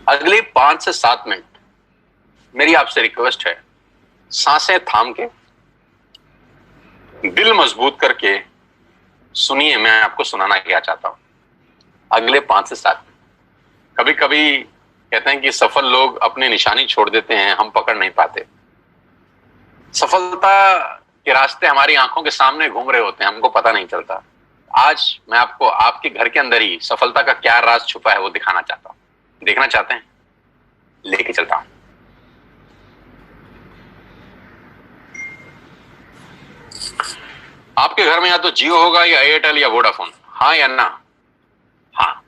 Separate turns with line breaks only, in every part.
अगले 5 से 7 मिनट मेरी आपसे रिक्वेस्ट है, सांसें थाम के, दिल मजबूत करके सुनिए मैं आपको सुनाना क्या चाहता हूं। अगले 5 से 7 मिनट। कभी कभी कहते हैं कि सफल लोग अपनी निशानी छोड़ देते हैं, हम पकड़ नहीं पाते। सफलता के रास्ते हमारी आंखों के सामने घूम रहे होते हैं, हमको पता नहीं चलता। आज मैं आपको आपके घर के अंदर ही सफलता का क्या राज छुपा है वो दिखाना चाहता हूं। देखना चाहते हैं? लेके चलता हूं। आपके घर में या तो जियो होगा या एयरटेल या वोडाफोन, हाँ या ना? हाँ।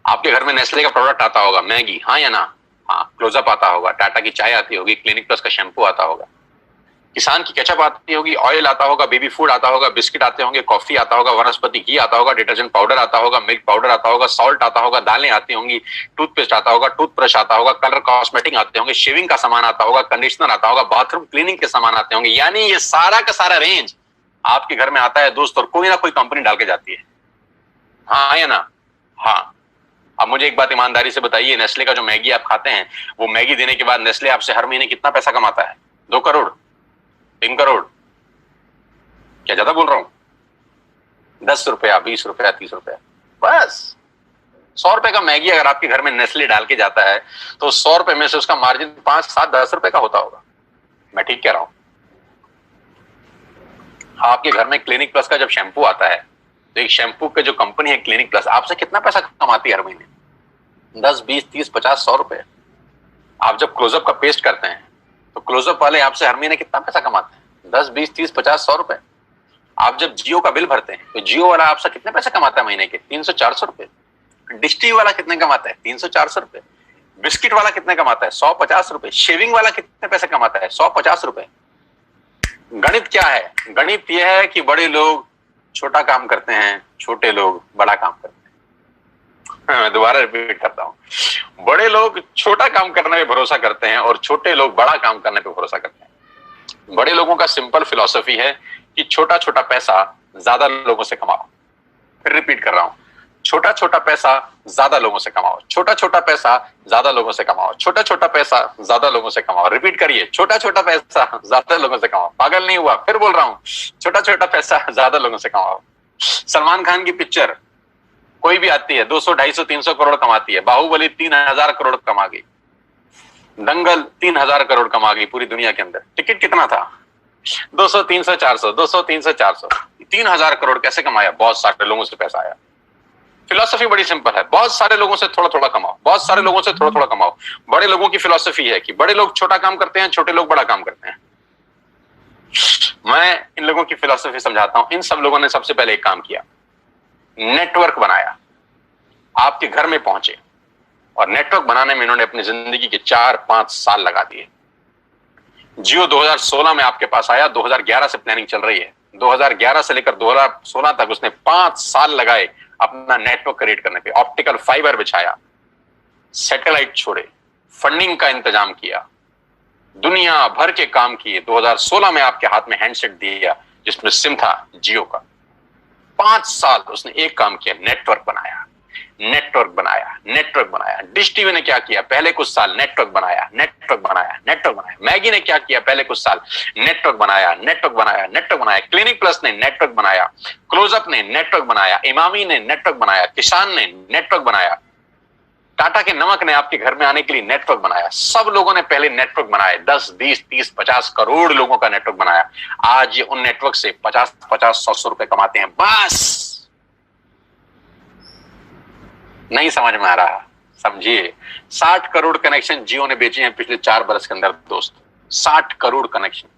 आपके घर में नेस्ले का प्रोडक्ट आता होगा, मैगी, हाँ या ना? हाँ। क्लोजअप आता होगा, टाटा की चाय आती होगी, क्लिनिक प्लस का शैम्पू आता होगा, किसान की केचप आती होगी, ऑयल आता होगा, बेबी फूड आता होगा, बिस्किट आते होंगे, कॉफी आता होगा, वनस्पति घी आता होगा, डिटर्जेंट पाउडर आता होगा, मिल्क पाउडर आता होगा, सॉल्ट आता होगा, दालें आती होंगी, टूथपेस्ट आता होगा, टूथब्रश आता होगा, कलर कॉस्मेटिक आते होंगे, शेविंग का सामान आता होगा, कंडीशनर आता होगा, बाथरूम क्लीनिंग के सामान आते होंगे। यानी ये सारा का सारा रेंज आपके घर में आता है दोस्त, और कोई ना कोई कंपनी डाल के जाती है, हाँ या ना? हाँ। अब मुझे एक बात ईमानदारी से बताइए, नेस्ले का जो मैगी आप खाते हैं, वो मैगी देने के बाद नेस्ले आपसे हर महीने कितना पैसा कमाता है? 2 करोड़, 3 करोड़? क्या ज्यादा बोल रहा हूं? 10 रुपया, 20 रुपया, 30 रुपया, बस। 100 रुपए का मैगी अगर आपके घर में नेस्ले डाल के जाता है तो 100 रुपए में से उसका मार्जिन 5, 7, 10 रुपए का होता होगा। मैं ठीक कह रहा हूं? आपके घर में क्लिनिक प्लस का जब शैम्पू आता है तो एक शैम्पू के जो कंपनी है क्लिनिक प्लस आपसे कितना पैसा कमाती है हर महीने? 10, 20, 30, 50, 100 रुपए। आप जब क्लोजअप का पेस्ट करते हैं तो क्लोजअप वाले आपसे हर महीने कितना पैसा कमाते हैं? 10, 20, 30, 50, 100 रुपए। आप जब जियो का बिल भरते हैं तो जियो वाला आपसे कितने पैसे कमाता है महीने के? 300, 400 रुपए। डिश टीवी वाला कितने कमाता है? 300, 400 रुपए। बिस्किट वाला कितने कमाता है? 150 रुपए। शेविंग वाला कितने पैसे कमाता है? 150 रुपए। गणित क्या है? गणित यह है कि बड़े लोग छोटा काम करते हैं, छोटे लोग बड़ा काम करते हैं। मैं दोबारा रिपीट करता हूं, बड़े लोग छोटा काम करने पे भरोसा करते हैं और छोटे लोग बड़ा काम करने पे भरोसा करते हैं। बड़े लोगों का सिंपल फिलॉसफी है कि छोटा छोटा पैसा ज्यादा लोगों से कमाओ। फिर रिपीट कर रहा हूं, छोटा छोटा पैसा ज्यादा लोगों से कमाओ, छोटा छोटा पैसा ज्यादा लोगों से कमाओ, छोटा छोटा पैसा ज्यादा लोगों से कमाओ। रिपीट करिए, छोटा छोटा पैसा ज्यादा लोगों से कमाओ। पागल नहीं हुआ? फिर बोल रहा हूं, छोटा छोटा पैसा ज्यादा लोगों से कमाओ। सलमान खान की पिक्चर कोई भी आती है 200, 250, 300 करोड़ कमाती है। बाहुबली 3000 करोड़ कमा गई, दंगल 3000 करोड़ कमा गई पूरी दुनिया के अंदर। टिकट कितना था? 200, 300, 400, 200, 300, 400, 3000 करोड़ कैसे कमाया? बहुत सारे लोगों से पैसा आया। फिलॉसफी बड़ी सिंपल है, बहुत सारे लोगों से थोड़ा थोड़ा कमाओ, बहुत सारे लोगों से थोड़ा थोड़ा कमाओ। बड़े लोगों की फिलॉसफी है कि बड़े लोग छोटा काम करते हैं, छोटे लोग बड़ा काम करते हैं। मैं इन लोगों की फिलॉसफी समझाता हूं। इन सब लोगों ने सबसे पहले एक काम किया, नेटवर्क बनाया, आपके घर में पहुंचे, और नेटवर्क बनाने में इन्होंने अपनी जिंदगी के 4-5 साल लगा दिए। जियो 2016 में आपके पास आया, 2011 से प्लानिंग चल रही है। 2011 से लेकर 2016 तक उसने 5 साल लगाए अपना नेटवर्क क्रिएट करने पे। ऑप्टिकल फाइबर बिछाया, सैटेलाइट छोड़े, फंडिंग का इंतजाम किया, दुनिया भर के काम किए। 2016 में आपके हाथ में हैंडसेट दिया जिसमें सिम था जियो का। 5 साल उसने एक काम किया, नेटवर्क बनाया, नेटवर्क बनाया, नेटवर्क बनाया। डिश टीवी ने क्या किया? पहले कुछ साल नेटवर्क बनाया, नेटवर्क बनाया, नेटवर्क बनाया। मैगी ने क्या किया? पहले कुछ साल नेटवर्क बनाया, नेटवर्क बनाया, नेटवर्क बनाया। क्लिनिक प्लस ने नेटवर्क बनाया, क्लोजअप ने नेटवर्क बनाया, इमामी ने नेटवर्क बनाया, किसान ने नेटवर्क बनाया, टाटा के नमक ने आपके घर में आने के लिए नेटवर्क बनाया। सब लोगों ने पहले नेटवर्क बनाए, 10, 20, 30, 50 करोड़ लोगों का नेटवर्क बनाया। आज ये उन नेटवर्क से 50, 100 रुपए कमाते हैं। बस नहीं समझ में आ रहा? समझिए, 60 करोड़ कनेक्शन जियो ने बेचे हैं पिछले 4 बरस के अंदर दोस्त। 60 करोड़ कनेक्शन,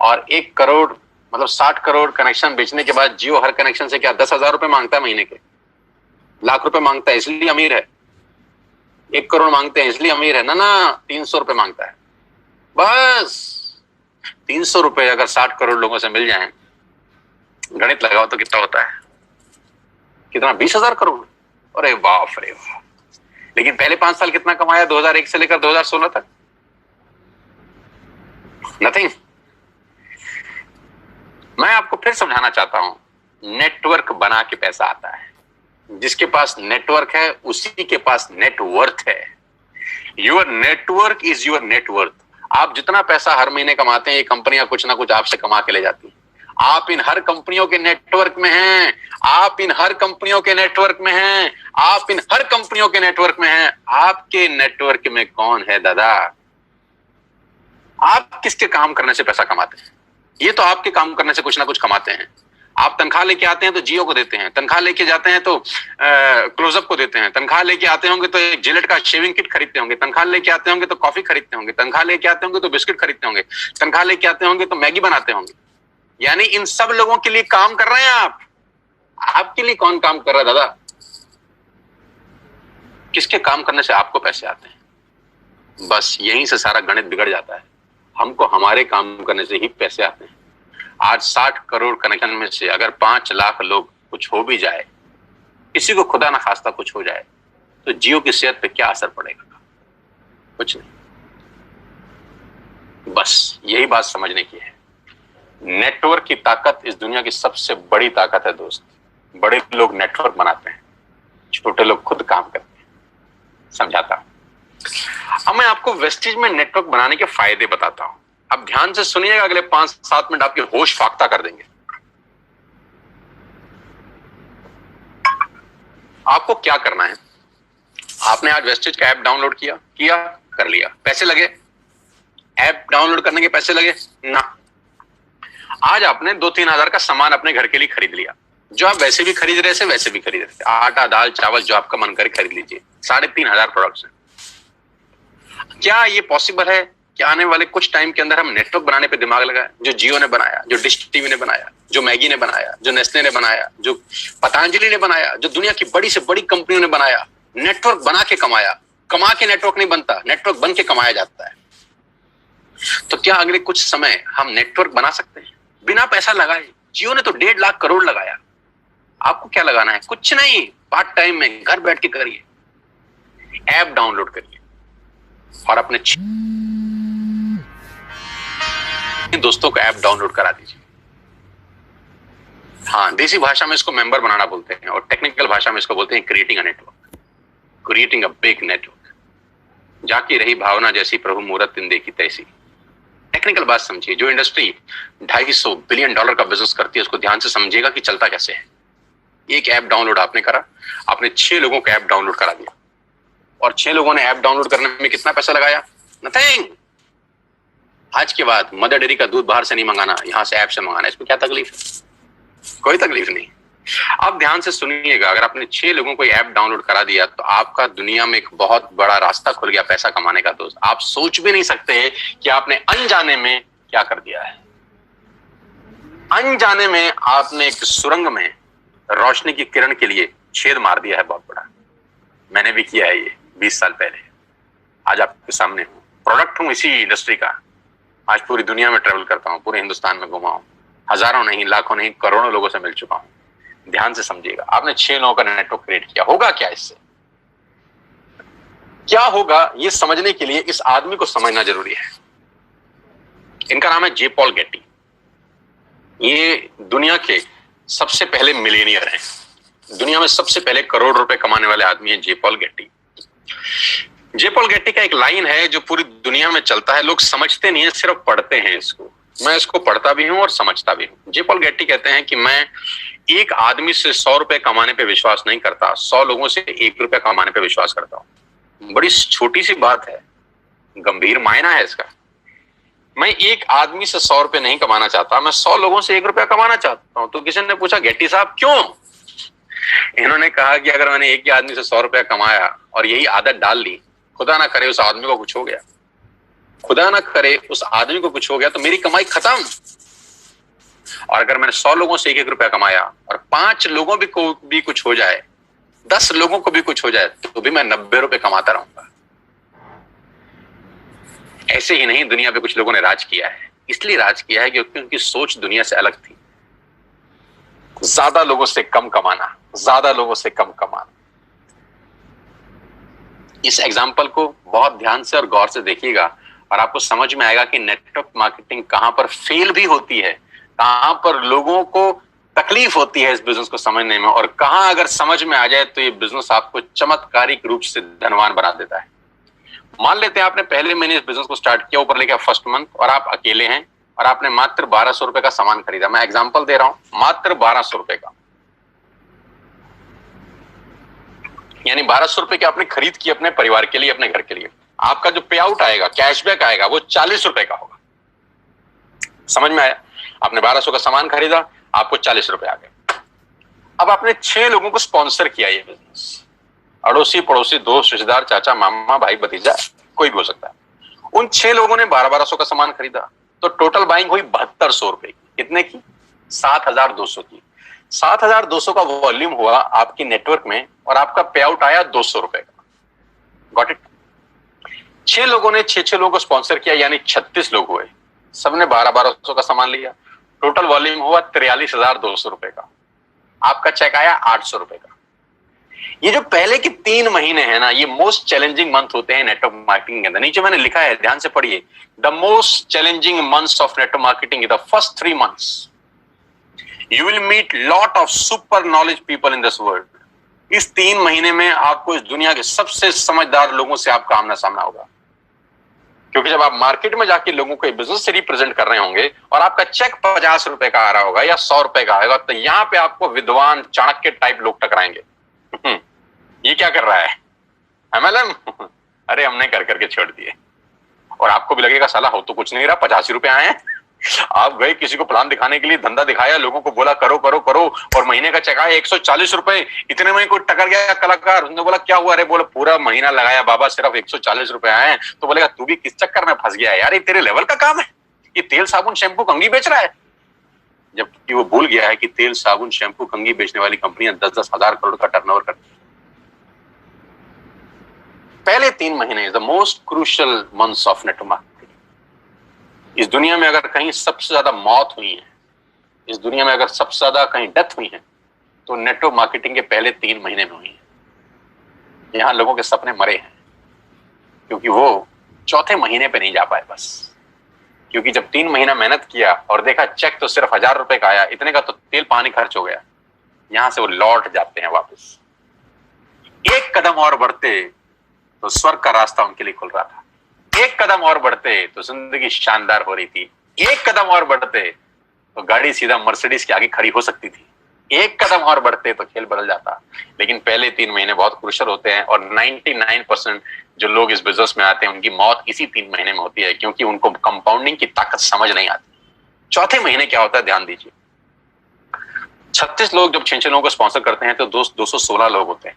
और 1 करोड़ मतलब 60 करोड़ कनेक्शन बेचने के बाद जियो हर कनेक्शन से क्या 10,000 रुपए मांगता है महीने के? लाख रुपए मांगता है इसलिए अमीर है? 1 करोड़ मांगते हैं इसलिए अमीर है? ना, 300 रुपए मांगता है। बस 300 रुपए अगर 60 करोड़ लोगों से मिल जाएं, गणित लगाओ तो कितना होता है? कितना? 20,000 करोड़। अरे बाप रे बाप। लेकिन पहले 5 साल कितना कमाया 2001 से लेकर 2016 तक? नथिंग। मैं आपको फिर समझाना चाहता हूं, नेटवर्क बना के पैसा आता है। जिसके पास नेटवर्क है उसी के पास नेटवर्थ है। Your network is your net worth. आप जितना पैसा हर महीने कमाते हैं, ये कंपनियां कुछ ना कुछ आपसे कमा के ले जाती हैं। आप इन हर कंपनियों के नेटवर्क में हैं, आप इन हर कंपनियों के नेटवर्क में हैं, आप इन हर कंपनियों के नेटवर्क में हैं। आपके नेटवर्क में कौन है दादा? आप किसके काम करने से पैसा कमाते हैं? ये तो आपके काम करने से कुछ ना कुछ कमाते हैं। आप तनख्वाह लेके आते हैं तो जियो को देते हैं, तनख्वाह लेके जाते हैं तो क्लोजअप को देते हैं, तनख्वाह लेके आते होंगे तो एक जिलेट का शेविंग किट खरीदते होंगे, तनख्वाह लेके आते होंगे तो कॉफी खरीदते होंगे, तनख्वाह लेके आते होंगे तो बिस्किट खरीदते होंगे, तनख्वाह लेके आते होंगे तो मैगी बनाते होंगे। यानी इन सब लोगों के लिए काम कर रहे हैं आप। आपके लिए कौन काम कर रहा है दादा? किसके काम करने से आपको पैसे आते हैं? बस यहीं से सारा गणित बिगड़ जाता है। हमको हमारे काम करने से ही पैसे आते हैं। आज 60 करोड़ कनेक्शन में से अगर 5 लाख लोग कुछ हो भी जाए, किसी को खुदा ना खास्ता कुछ हो जाए, तो जियो की सेहत पे क्या असर पड़ेगा? कुछ नहीं। बस यही बात समझने की है। नेटवर्क की ताकत इस दुनिया की सबसे बड़ी ताकत है दोस्त। बड़े लोग नेटवर्क बनाते हैं, छोटे लोग खुद काम करते हैं। समझाता हूं। अब मैं आपको वेस्टेज में नेटवर्क बनाने के फायदे बताता हूं। अब ध्यान से सुनिएगा, अगले 5-7 मिनट आपके होश फाख्ता कर देंगे। आपको क्या करना है? आपने आज वेस्टेज का ऐप डाउनलोड किया कर लिया। पैसे लगे? ऐप डाउनलोड करने के पैसे लगे ना। आज आपने 2-3 हजार का सामान अपने घर के लिए खरीद लिया, जो आप वैसे भी खरीद रहे थे, वैसे भी खरीद रहे थे। आटा, दाल, चावल, जो आपका मन करे खरीद लीजिए। 3,500 प्रोडक्ट्स हैं। क्या ये पॉसिबल है कि आने वाले कुछ टाइम के अंदर हम नेटवर्क बनाने पे दिमाग लगाएं? जो जियो ने बनाया, जो डिश टीवी ने बनाया, जो मैगी ने बनाया, जो नेस्ले ने बनाया, जो पतंजलि ने बनाया, जो दुनिया की बड़ी से बड़ी कंपनियों ने बनाया, नेटवर्क बना के कमाया। कमा के नेटवर्क नहीं बनता, नेटवर्क बन के कमाया जाता है। तो क्या अगले कुछ समय हम नेटवर्क बना सकते हैं बिना पैसा लगाए? जियो ने तो 1.5 लाख करोड़ लगाया। आपको क्या लगाना है? कुछ नहीं। पार्ट टाइम में घर बैठ के करिए, ऐप डाउनलोड करिए और अपने दोस्तों को ऐप डाउनलोड करा दीजिए। हाँ, देसी भाषा में इसको मेंबर बनाना बोलते हैं और टेक्निकल भाषा में इसको बोलते हैं creating a network, creating a big network. जाकी रही भावना जैसी प्रभु मूरत दिन देखी तैसी। टेक्निकल बात समझिए। जो इंडस्ट्री $250 बिलियन का बिजनेस करती है, उसको ध्यान से समझिएगा कि चलता कैसे है। एक ऐप डाउनलोड आपने करा, आपने 6 लोगों को ऐप डाउनलोड करा दिया और 6 लोगों ने ऐप डाउनलोड करने में कितना पैसा लगाया? नथिंग। आज के बाद मदर डेयरी का दूध बाहर से नहीं मंगाना, यहां से ऐप से मंगाना। इसमें क्या तकलीफ है? कोई तकलीफ नहीं। अब ध्यान से सुनिएगा, अगर आपने 6 लोगों को ऐप डाउनलोड करा दिया तो आपका दुनिया में एक बहुत बड़ा रास्ता खुल गया पैसा कमाने का दोस्त। आप सोच भी नहीं सकते कि आपने अनजाने में क्या कर दिया है। अनजाने में आपने एक सुरंग में रोशनी की किरण के लिए छेद मार दिया है बहुत बड़ा। मैंने भी किया है ये 20 साल पहले। आज आपके सामने हूं, प्रोडक्ट हूं इसी इंडस्ट्री का। आज पूरी दुनिया में ट्रेवल करता हूं, पूरे हिंदुस्तान में घुमा हूं, हजारों नहीं, लाखों नहीं, करोड़ों लोगों से मिल चुका हूं। ध्यान से समझिएगा, आपने 6 लोगों का नेटवर्क क्रिएट किया। होगा क्या इससे? क्या होगा ये समझने के लिए इस आदमी को समझना जरूरी है। इनका नाम है जे पॉल गेटी। ये दुनिया के सबसे पहले मिलियनियर हैं। दुनिया में सबसे पहले करोड़ रुपए कमाने वाले आदमी हैं जे पॉल गेटी। जे पॉल गेटी का एक लाइन है जो पूरी दुनिया में चलता है। लोग समझते नहीं है, सिर्फ पढ़ते हैं इसको। मैं इसको पढ़ता भी हूं और समझता भी हूं। जे पॉल गेटी कहते हैं कि मैं एक आदमी से 100 रुपए कमाने पे विश्वास नहीं करता, 100 लोगों से 1 रुपया कमाने पे विश्वास करता हूं। बड़ी छोटी सी बात है, गंभीर मायना है इसका। मैं एक आदमी से 100 रुपए नहीं कमाना चाहता, मैं 100 लोगों से 1 रुपया कमाना चाहता हूं। तो किसी ने पूछा, गेटी साहब क्यों? इन्होंने कहा कि अगर मैंने एक ही आदमी से 100 रुपया कमाया और यही आदत डाल ली, खुदा ना करे उस आदमी को कुछ हो गया, खुदा ना करे उस आदमी को कुछ हो गया, तो मेरी कमाई खत्म। और अगर मैंने 100 लोगों से 1-1 रुपया कमाया और 5 लोगों को भी कुछ हो जाए, 10 लोगों को भी कुछ हो जाए, तो भी मैं 90 रुपए कमाता रहूंगा। ऐसे ही नहीं, दुनिया पे कुछ लोगों ने राज किया है। इसलिए राज किया है क्योंकि उनकी सोच दुनिया से अलग थी। ज्यादा लोगों से कम कमाना, ज्यादा लोगों से कम कमाना। इस एग्जाम्पल को बहुत ध्यान से और गौर से देखिएगा और आपको समझ में आएगा कि नेटवर्क मार्केटिंग कहां पर फेल भी होती है, कहां पर लोगों को तकलीफ होती है इस बिजनेस को समझने में, और कहां अगर समझ में आ जाए तो ये बिजनेस आपको चमत्कारिक रूप से धनवान बना देता है। मान लेते हैं आपने पहले महीने इस बिजनेस को स्टार्ट किया, ऊपर लेके फर्स्ट मंथ, और आप अकेले हैं और आपने मात्र 1200 रुपए का सामान खरीदा। मैं एग्जांपल दे रहा हूं, मात्र 1200 रुपए का, यानी 1200 रुपए की आपने खरीद की अपने परिवार के लिए, अपने घर के लिए। आपका जो पे आउट आएगा, कैशबैक आएगा, वो 40 रुपए का होगा। समझ में आया? आपने 1200 का सामान खरीदा, आपको 40 रुपए आ गए। अब आपने 6 लोगों को स्पॉन्सर किया ये बिजनेस, अड़ोसी पड़ोसी, दोस्त, रिश्तेदार, चाचा, मामा, भाई, भतीजा, कोई भी हो सकता है। उन 6 लोगों ने 1200 का सामान खरीदा, तो टोटल बाइंग हुई 7200 रुपए की। कितने की? 7200 की। 7200 का वॉल्यूम हुआ आपकी नेटवर्क में, और आपका पे आउट आया 200 रुपए का। Got it? 6 लोगों ने 6 लोगों को स्पॉन्सर किया, यानी 36 लोग हुए, सबने 1200 का सामान लिया, टोटल वॉल्यूम हुआ 43,200 रुपए का। आपका चेक आया 800 रुपए का। ये जो पहले के 3 महीने हैं ना, ये मोस्ट चैलेंजिंग मंथ होते हैं नेटवर्क मार्केटिंग के अंदर। नीचे मैंने लिखा है, ध्यान से पढ़िए, the most challenging months of network marketing, the first 3 months. You will meet lot of super knowledge people in this world. इस 3 महीने में आपको इस दुनिया के सबसे समझदार लोगों से आपका आमना सामना होगा, क्योंकि जब आप मार्केट में जाके लोगों को बिजनेस से रिप्रेजेंट कर रहे होंगे और आपका चेक 50 रुपए का आ रहा होगा या 100 रुपए का आएगा, तो यहां पे आपको विद्वान, चाणक्य टाइप लोग टकराएंगे। ये क्या कर रहा है MLM? अरे हमने कर करके छोड़ दिए। और आपको भी लगेगा साला हो तो कुछ नहीं रहा, 85 रुपए आए हैं। आप गए किसी को प्लान दिखाने के लिए, धंधा दिखाया, लोगों को बोला करो करो करो, और महीने का चेक आया 140 रुपए। इतने में कोई टकर गया कलाकार, उसने बोला क्या हुआ? अरे बोला पूरा महीना लगाया बाबा, सिर्फ 140 रुपए आए हैं। तो बोलेगा तू भी किस चक्कर में फंस गया है यार, ये तेरे लेवल का काम है, ये तेल साबुन शैम्पू कंघी बेच रहा है। जबकि वो भूल गया है कि तेल साबुन शैम्पू कंघी बेचने वाली कंपनियां 10-10 हजार करोड़ का टर्नओवर करती है। पहले 3 महीने the most crucial months of network marketing. इस दुनिया में अगर कहीं सबसे ज्यादा मौत हुई है, इस दुनिया में अगर सबसे ज्यादा कहीं डेथ हुई है, तो नेटवर्क मार्केटिंग के पहले 3 महीने में हुई है। यहां लोगों के सपने मरे हैं, क्योंकि वो चौथे महीने पे नहीं जा पाए बस। क्योंकि जब 3 महीना मेहनत किया और देखा चेक तो सिर्फ 1000 रुपए का आया, इतने का तो तेल पानी खर्च हो गया, यहां से वो लौट जाते हैं वापस। एक कदम और बढ़ते तो स्वर्ग का रास्ता उनके लिए खुल रहा था। एक कदम और बढ़ते तो जिंदगी शानदार हो रही थी। एक कदम और बढ़ते तो गाड़ी सीधा मर्सिडीज के आगे खड़ी हो सकती थी। एक कदम और बढ़ते तो खेल बदल जाता। लेकिन पहले 3 महीने बहुत क्रूशियल होते हैं, और 99% जो लोग इस बिजनेस में आते हैं उनकी मौत इसी 3 महीने में होती है, क्योंकि उनको कंपाउंडिंग की ताकत समझ नहीं आती। चौथे महीने क्या होता है, ध्यान दीजिए। 36 लोग जब 6 लोगों को स्पॉन्सर करते हैं तो 216 लोग होते हैं।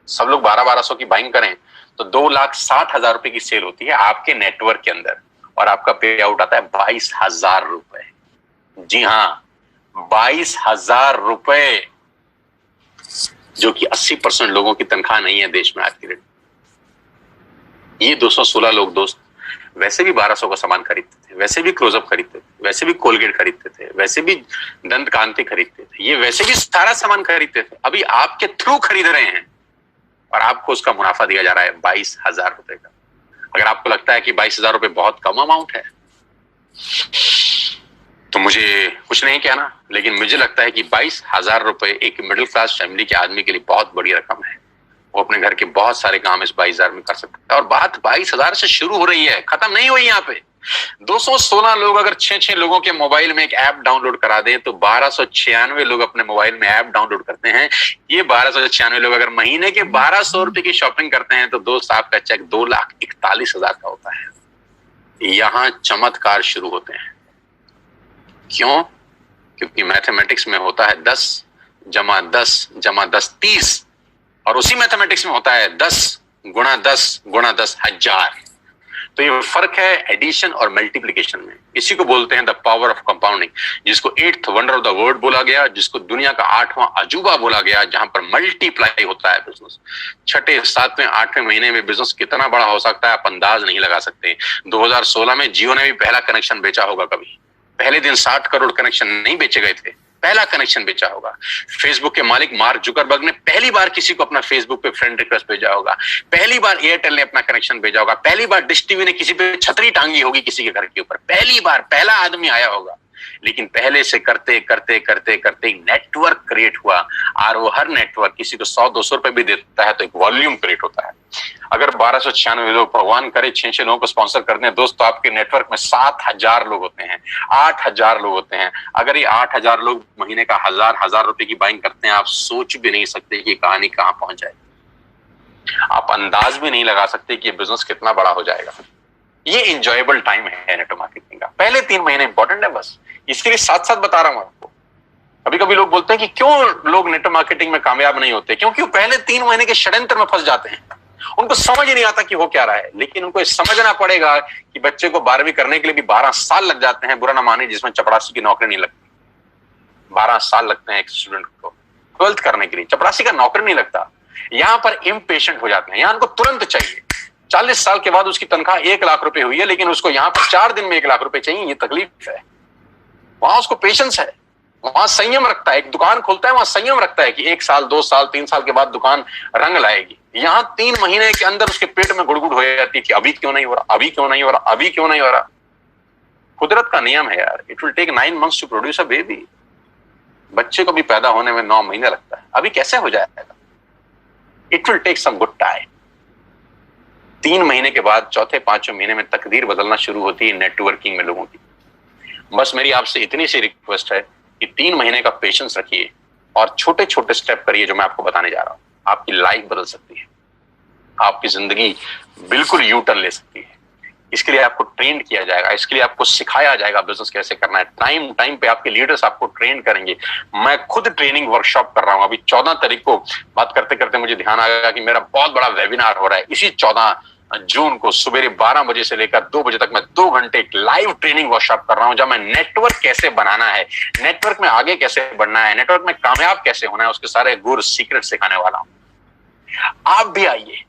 सब लोग 1200 की बाइंग करें तो 2,60,000 रुपए की सेल होती है आपके नेटवर्क के अंदर, और आपका पे आउट आता है 22,000 रुपए। जी हाँ, 22,000 रुपए, जो कि 80% लोगों की तनख्वाह नहीं है देश में आज की डेट। ये 216 लोग दोस्त वैसे भी 1200 का सामान खरीदते थे, वैसे भी क्लोजअप खरीदते थे, वैसे भी कोलगेट खरीदते थे, वैसे भी दंत कांति खरीदते थे, ये वैसे भी सारा सामान खरीदते थे, अभी आपके थ्रू खरीद रहे हैं, और आपको उसका मुनाफा दिया जा रहा है 22,000 रुपए का। अगर आपको लगता है कि 22,000 रुपए बहुत कम अमाउंट है, तो मुझे कुछ नहीं कहना, लेकिन मुझे लगता है कि 22,000 रुपए एक मिडिल क्लास फैमिली के आदमी के लिए बहुत बड़ी रकम है। वो अपने घर के बहुत सारे काम इस 22,000 में कर सकता है, और बात 22,000 से शुरू हो रही है, खत्म नहीं हुई। यहाँ पे 216 लोग अगर 6 लोगों के मोबाइल में एक ऐप डाउनलोड करा दें तो 1296 लोग अपने मोबाइल में ऐप डाउनलोड करते हैं। ये 1296 लोग अगर महीने के 1200 रुपए की शॉपिंग करते हैं तो दोस्त आपका चेक 2,41,000 का होता है। यहां चमत्कार शुरू होते हैं। क्यों? क्योंकि मैथमेटिक्स में होता है 10 जमा 10 जमा 10 30, और उसी मैथमेटिक्स में होता है 10 गुणा 10 गुणा 10 हजार। तो ये फर्क है एडिशन और मल्टीप्लिकेशन में। इसी को बोलते हैं द पावर ऑफ कंपाउंडिंग, जिसको 8th wonder of the world बोला गया, जिसको दुनिया का 8वां अजूबा बोला गया, जहां पर मल्टीप्लाई होता है बिजनेस। 6, 7, 8वें महीने में बिजनेस कितना बड़ा हो सकता है आप अंदाज नहीं लगा सकते। 2016 में जियो ने भी पहला कनेक्शन बेचा होगा। कभी पहले दिन 60 करोड़ कनेक्शन नहीं बेचे गए थे, पहला कनेक्शन बेचा होगा। फेसबुक के मालिक मार्क जुकरबर्ग ने पहली बार किसी को अपना फेसबुक पे फ्रेंड रिक्वेस्ट भेजा होगा। पहली बार एयरटेल ने अपना कनेक्शन भेजा होगा। पहली बार डिश टीवी ने किसी पे छतरी टांगी होगी किसी के घर के ऊपर। पहली बार पहला आदमी आया होगा। लेकिन पहले से करते करते करते करते एक नेटवर्क क्रिएट हुआ, और वो हर नेटवर्क किसी को 100-200 रुपए भी देता है तो एक वॉल्यूम क्रिएट होता है। अगर 1296 लोग, भगवान करे 6 लोगों को स्पॉन्सर करते हैं दोस्त, तो आपके नेटवर्क में 7,000 लोग होते हैं, 8,000 लोग होते हैं। अगर ये 8,000 लोग महीने का हजार रुपए की बाइंग करते हैं, आप सोच भी नहीं सकते कि कहानी कहां पहुंच जाए। आप अंदाज भी नहीं लगा सकते कि ये बिजनेस कितना बड़ा हो जाएगा। ये इंजॉयबल टाइम है नेटवर्क मार्केटिंग का। पहले 3 महीने इंपॉर्टेंट है, बस इसके लिए साथ साथ बता रहा हूं आपको। कभी कभी लोग बोलते हैं कि क्यों लोग नेटवर्क मार्केटिंग में कामयाब नहीं होते, क्योंकि वो पहले 3 महीने के षड्यंत्र में फंस जाते हैं। उनको समझ ही नहीं आता कि हो क्या रहा है। लेकिन उनको समझना पड़ेगा कि बच्चे को 12वीं करने के लिए भी 12 साल लग जाते हैं, बुरा ना माने, जिसमें चपरासी की नौकरी नहीं लगती। 12 साल लगते हैं एक स्टूडेंट को 12th करने के लिए, चपरासी का नौकरी नहीं लगता। यहां पर इम्पेशेंट हो जाते हैं, यहां उनको तुरंत चाहिए। 40 साल के बाद उसकी तनख्वाह 1 लाख रुपए हुई है, लेकिन उसको यहां पर 4 दिन में 1 लाख रुपए चाहिए। ये तकलीफ है। वहां उसको पेशेंस है, वहां संयम रखता है। एक दुकान खोलता है, वहां संयम रखता है कि 1 साल 2 साल 3 साल के बाद दुकान रंग लाएगी। यहां 3 महीने के अंदर उसके पेट में गुड़गुड़ हो जाती है कि अभी क्यों नहीं हो रहा, अभी क्यों नहीं हो रहा, अभी क्यों नहीं हो रहा। कुदरत का नियम है यार। It will take 9 months to produce a baby. बच्चे को भी पैदा होने में 9 महीने लगता है, अभी कैसे हो जाएगा। It will take some good time. 3 महीने के बाद चौथे 5वें महीने में तकदीर बदलना शुरू होती है नेटवर्किंग में लोगों की। बस मेरी आपसे इतनी सी रिक्वेस्ट है कि 3 महीने का पेशेंस रखिए और छोटे छोटे स्टेप करिए, जो मैं आपको बताने जा रहा हूं। आपकी लाइफ बदल सकती है, आपकी जिंदगी बिल्कुल यू टर्न ले सकती है। इसके लिए आपको ट्रेन किया जाएगा, इसके लिए आपको सिखाया जाएगा बिजनेस कैसे करना है। टाइम टाइम पे आपके लीडर्स आपको ट्रेन करेंगे। मैं खुद ट्रेनिंग वर्कशॉप कर रहा हूं। अभी 14 तारीख को बात करते करते मुझे ध्यान आया कि मेरा बहुत बड़ा वेबिनार हो रहा है। इसी 14 जून को सुबह 12 बजे से लेकर 2 बजे तक मैं 2 घंटे एक लाइव ट्रेनिंग वर्कशॉप कर रहा हूं, जब मैं नेटवर्क कैसे बनाना है, नेटवर्क में आगे कैसे बढ़ना है, नेटवर्क में कामयाब कैसे होना है, उसके सारे गुर सीक्रेट सिखाने वाला हूं। आप भी आइए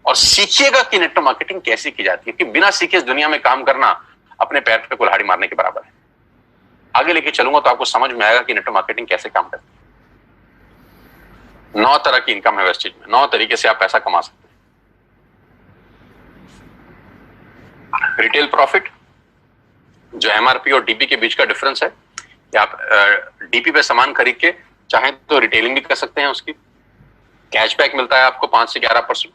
और सीखिएगा कि नेटवर्क मार्केटिंग कैसे की जाती है। कि बिना सीखे इस दुनिया में काम करना अपने पैर पे कुल्हाड़ी मारने के बराबर है। आगे लेके चलूंगा तो आपको समझ में आएगा कि नेटवर्क मार्केटिंग कैसे काम करती है। 9 तरह की इनकम है वेस्टेज में, 9 तरीके से आप पैसा कमा सकते हैं। रिटेल प्रॉफिट, जो एमआरपी और डीपी के बीच का डिफरेंस है, कि आप डीपी पे सामान खरीद के चाहें तो रिटेलिंग भी कर सकते हैं। उसकी कैशबैक मिलता है आपको 5 से 11%।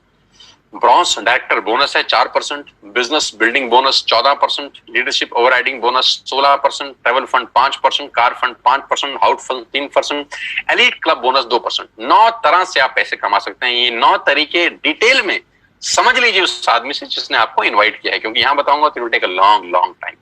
ब्रॉन्ज डायरेक्टर बोनस है 4%, business building bonus 14%, leadership overriding bonus 16%, travel fund 5%, car fund 5%, house fund 3%, elite club bonus 2%। 9 तरह से आप पैसे कमा सकते हैं। ये 9 तरीके डिटेल में समझ लीजिए उस आदमी से जिसने आपको इनवाइट किया है, क्योंकि यहां बताऊंगा तो it will take a long time.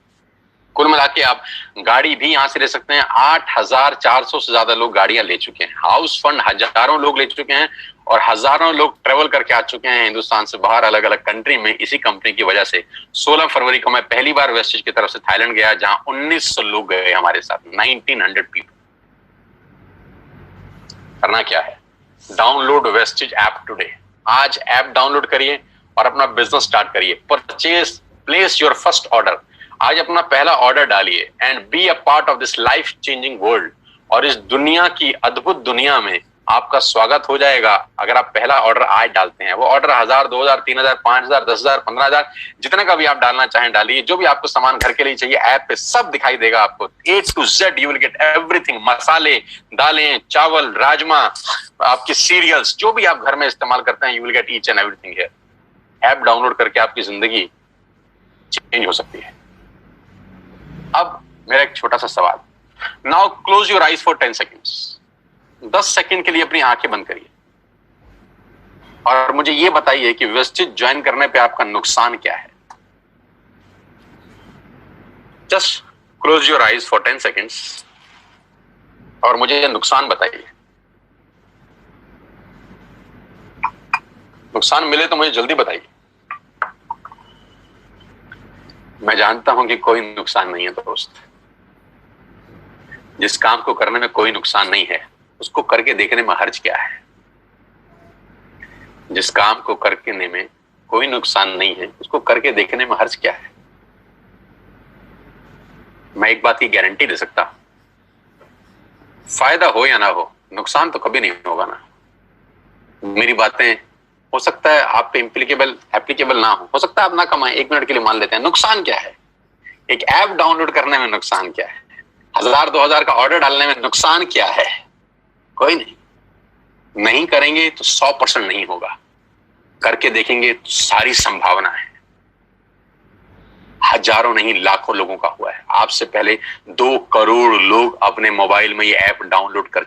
कुल मिला के आप गाड़ी भी यहां से ले सकते हैं। 8,400 से ज्यादा लोग गाड़ियां ले चुके हैं। हाउस फंड हजारों लोग ले चुके हैं और हजारों लोग ट्रेवल करके आ चुके हैं हिंदुस्तान से बाहर, अलग अलग कंट्री में, इसी कंपनी की वजह से। 16 फरवरी को मैं पहली बार वेस्टेज की तरफ से थाईलैंड गया, जहां 1900 लोग गए हमारे साथ, 1900 पीपल। करना क्या है, डाउनलोड वेस्टेज ऐप टुडे। आज ऐप डाउनलोड करिए और अपना बिजनेस स्टार्ट करिए। Purchase, place your first order. आज अपना पहला ऑर्डर डालिए and be a part of this life changing world. और इस दुनिया की अद्भुत दुनिया में आपका स्वागत हो जाएगा अगर आप पहला ऑर्डर आज डालते हैं। वो ऑर्डर 1000, 2000, 3000, 5000, 10,000, 15,000, जितने का भी आप डालना चाहें डालिए। जो भी आपको सामान घर के लिए चाहिए ऐप पे सब दिखाई देगा आपको, A to Z you will get everything. मसाले, दालें, चावल, राजमा, आपके सीरियल्स, जो भी आप घर में इस्तेमाल करते हैं, you will get each and everything here. App download करके आपकी जिंदगी चेंज हो सकती है। अब मेरा एक छोटा सा सवाल, now close your eyes for 10 seconds. 10 second के लिए अपनी आंखें बंद करिए और मुझे यह बताइए कि वेस्टेज ज्वाइन करने पे आपका नुकसान क्या है। Just close your eyes for 10 seconds और मुझे ये नुकसान बताइए। नुकसान मिले तो मुझे जल्दी बताइए। मैं जानता हूं कि कोई नुकसान नहीं है दोस्त। जिस काम को करने में कोई नुकसान नहीं है उसको करके देखने में हर्ज क्या है। जिस काम को करने में कोई नुकसान नहीं है उसको करके देखने में हर्ज क्या है। मैं एक बात की गारंटी दे सकता, फायदा हो या ना हो, नुकसान तो कभी नहीं होगा ना। मेरी बातें हो सकता है आप पे एप्लीकेबल ना हो सकता है आप ना कमाएं, 1 मिनट के लिए मान लेते हैं। नुकसान क्या है? एक ऐप डाउनलोड करने में नुकसान क्या है? 1000, 2000 का ऑर्डर डालने में नुकसान क्या है? कोई नहीं। नहीं करेंगे तो 100% नहीं होगा। करके देखेंगे तो सारी संभावना है। हजारों नहीं लाखों लोगों का हुआ है। आपसे पहले 2 करोड़ लोग अपने मोबाइल में ये ऐप डाउनलोड कर